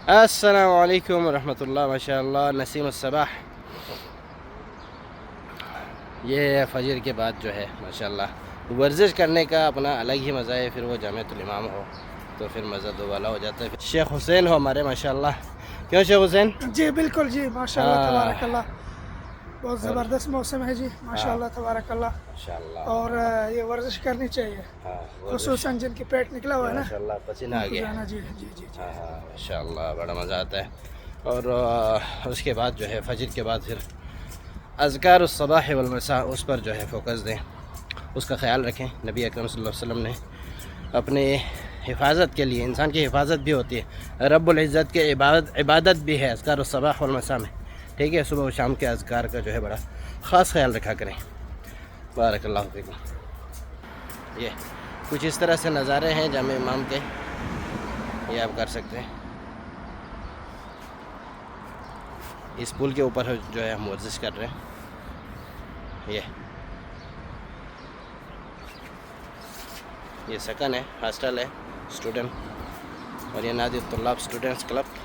السلام علیکم ورحمۃ اللہ، ماشاء اللہ نسیم الصباح. یہ فجر کے بعد جو ہے ماشاء اللہ ورزش کرنے کا اپنا الگ ہی مزہ ہے. پھر وہ جامعۃ الامام ہو تو پھر مزہ دوبالا ہو جاتا ہے. شیخ حسین ہو ہمارے ماشاء اللہ. کیوں شیخ حسین؟ جی بالکل جی، ماشاء اللہ تبارک اللہ، بہت اور زبردست موسم ہے جی، ماشاء اللہ تبارک اللہ. ماشاء اللہ. اور یہ ورزش کرنی چاہیے، ہاں خصوصاً جن کی پیٹ نکلا ہوا ہے نا، ماشاء اللہ پسینہ آ ان کو گیا. جانا. جی جی جی جی. ہاں ہاں ماشاء اللہ بڑا مزہ آتا ہے. اور اس کے بعد جو ہے فجر کے بعد پھر اذکار الصباح والمساء اس پر جو ہے فوکس دیں، اس کا خیال رکھیں. نبی اکرم صلی اللہ علیہ وسلم نے اپنے حفاظت کے لیے، انسان کی حفاظت بھی ہوتی ہے، رب العزت کے عبادت بھی ہے اذکار الصباح والمساء میں. ٹھیک ہے، صبح و شام کے اذکار کا جو ہے بڑا خاص خیال رکھا کریں. بارک اللہ فیکم. یہ کچھ اس طرح سے نظارے ہیں جامع امام کے، یہ آپ کر سکتے ہیں. اس پل کے اوپر جو ہے ہم ورزش کر رہے ہیں. یہ سکن ہے، ہاسٹل ہے اسٹوڈنٹ، اور یہ نادی الطلاب اسٹوڈنٹس کلب.